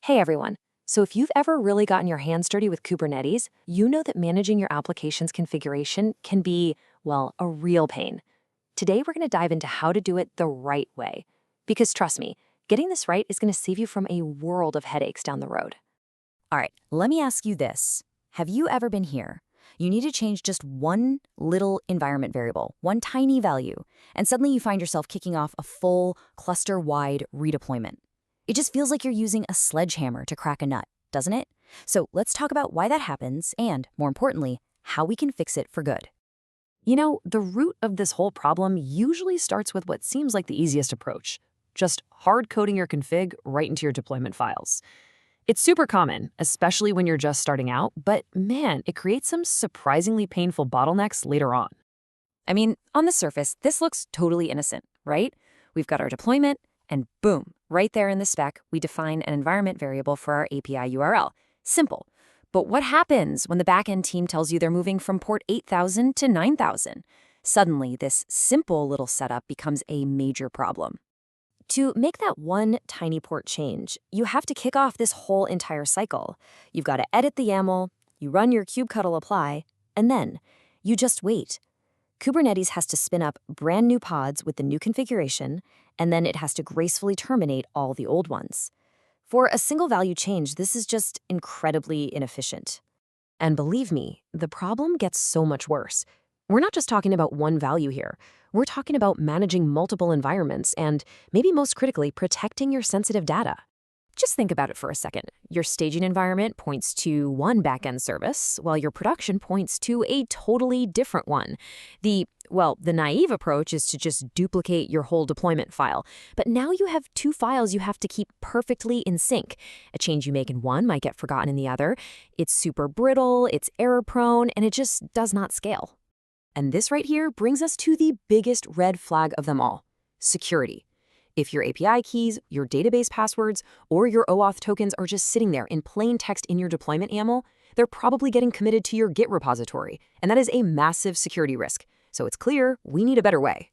Hey everyone. So if you've ever really gotten your hands dirty with Kubernetes, you know that managing your application's configuration can be, well, a real pain. Today we're going to dive into how to do it the right way. Because trust me, getting this right is going to save you from a world of headaches down the road. All right, let me ask you this. Have you ever been here? You need to change just one little environment variable, one tiny value, and suddenly you find yourself kicking off a full cluster-wide redeployment. It just feels like you're using a sledgehammer to crack a nut, doesn't it? So let's talk about why that happens and, more importantly, how we can fix it for good. You know, the root of this whole problem usually starts with what seems like the easiest approach, just hard coding your config right into your deployment files. It's super common, especially when you're just starting out, but man, it creates some surprisingly painful bottlenecks later on. I mean, on the surface, this looks totally innocent, right? We've got our deployment, and boom, right there in the spec, we define an environment variable for our API URL. Simple. But what happens when the backend team tells you they're moving from port 8000 to 9000? Suddenly, this simple little setup becomes a major problem. To make that one tiny port change, you have to kick off this whole entire cycle. You've got to edit the YAML, you run your kubectl apply, and then you just wait. Kubernetes has to spin up brand new pods with the new configuration, and then it has to gracefully terminate all the old ones. For a single value change, this is just incredibly inefficient. And believe me, the problem gets so much worse. We're not just talking about one value here. We're talking about managing multiple environments and, maybe most critically, protecting your sensitive data. Just think about it for a second. Your staging environment points to one backend service, while your production points to a totally different one. The naive approach is to just duplicate your whole deployment file. But now you have two files you have to keep perfectly in sync. A change you make in one might get forgotten in the other. It's super brittle, it's error-prone, and it just does not scale. And this right here brings us to the biggest red flag of them all: security. If your API keys, your database passwords, or your OAuth tokens are just sitting there in plain text in your deployment YAML, they're probably getting committed to your Git repository, and that is a massive security risk. So it's clear we need a better way.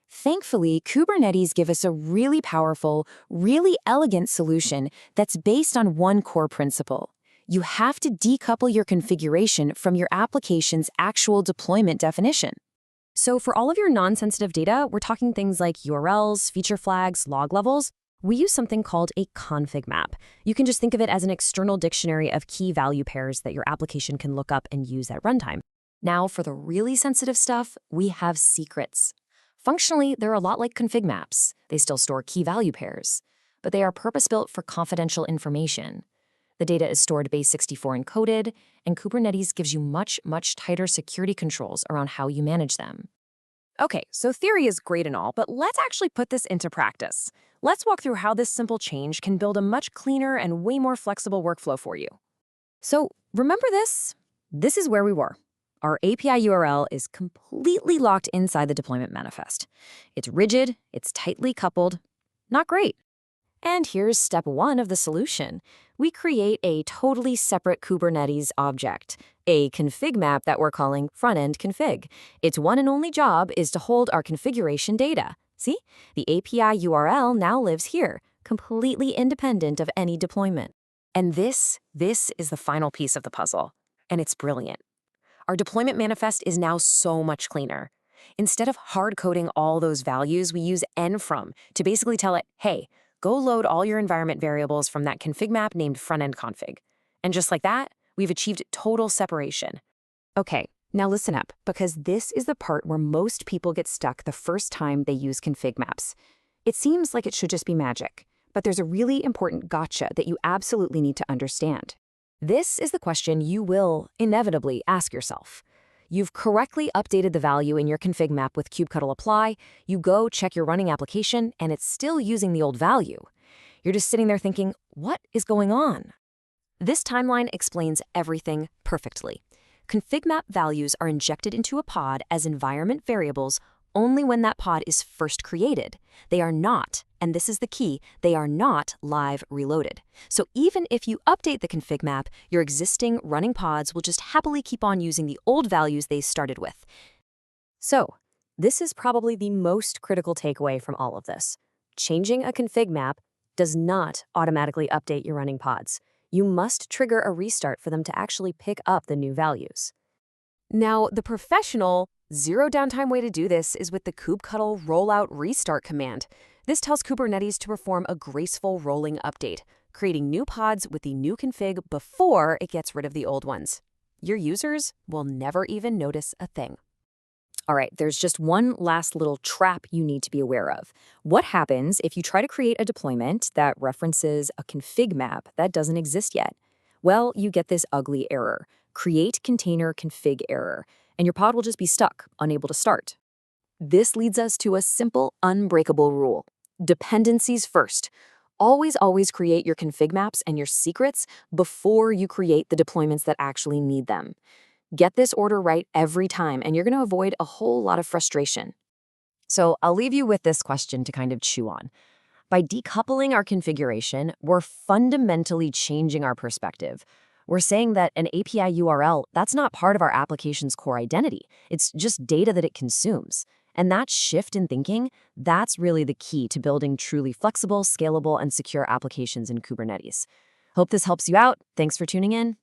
Thankfully, Kubernetes gives us a really powerful, really elegant solution that's based on one core principle. You have to decouple your configuration from your application's actual deployment definition. So for all of your non-sensitive data, we're talking things like URLs, feature flags, log levels. We use something called a ConfigMap. You can just think of it as an external dictionary of key value pairs that your application can look up and use at runtime. Now, for the really sensitive stuff, we have secrets. Functionally, they're a lot like ConfigMaps. They still store key value pairs, but they are purpose-built for confidential information. The data is stored base64 encoded, and Kubernetes gives you much tighter security controls around how you manage them. Okay, so theory is great and all, but let's actually put this into practice. Let's walk through how this simple change can build a much cleaner and way more flexible workflow for you. So remember this? This is where we were. Our API URL is completely locked inside the deployment manifest. It's rigid, it's tightly coupled. Not great. And here's step one of the solution. We create a totally separate Kubernetes object, a config map that we're calling front-end config. Its one and only job is to hold our configuration data. See? The API URL now lives here, completely independent of any deployment. And this is the final piece of the puzzle, and it's brilliant. Our deployment manifest is now so much cleaner. Instead of hard coding all those values, we use n-from to basically tell it, hey, go load all your environment variables from that config map named front-end config. And just like that, we've achieved total separation. Okay, now listen up, because this is the part where most people get stuck the first time they use config maps. It seems like it should just be magic, but there's a really important gotcha that you absolutely need to understand. This is the question you will inevitably ask yourself. You've correctly updated the value in your config map with kubectl apply, you go check your running application, and it's still using the old value. You're just sitting there thinking, what is going on? This timeline explains everything perfectly. Config map values are injected into a pod as environment variables only when that pod is first created. They are not, and this is the key, they are not live reloaded. So even if you update the config map, your existing running pods will just happily keep on using the old values they started with. So this is probably the most critical takeaway from all of this. Changing a config map does not automatically update your running pods. You must trigger a restart for them to actually pick up the new values. Now, the professional, zero-downtime way to do this is with the kubectl rollout restart command. This tells Kubernetes to perform a graceful rolling update, creating new pods with the new config before it gets rid of the old ones. Your users will never even notice a thing. All right, there's just one last little trap you need to be aware of. What happens if you try to create a deployment that references a config map that doesn't exist yet? Well, you get this ugly error, create container config error, and your pod will just be stuck, unable to start. This leads us to a simple, unbreakable rule. Dependencies first. Always create your config maps and your secrets before you create the deployments that actually need them. Get this order right every time, and you're going to avoid a whole lot of frustration. So I'll leave you with this question to kind of chew on. By decoupling our configuration, we're fundamentally changing our perspective. We're saying that an API URL, that's not part of our application's core identity. It's just data that it consumes. And that shift in thinking, that's really the key to building truly flexible, scalable, and secure applications in Kubernetes. Hope this helps you out. Thanks for tuning in.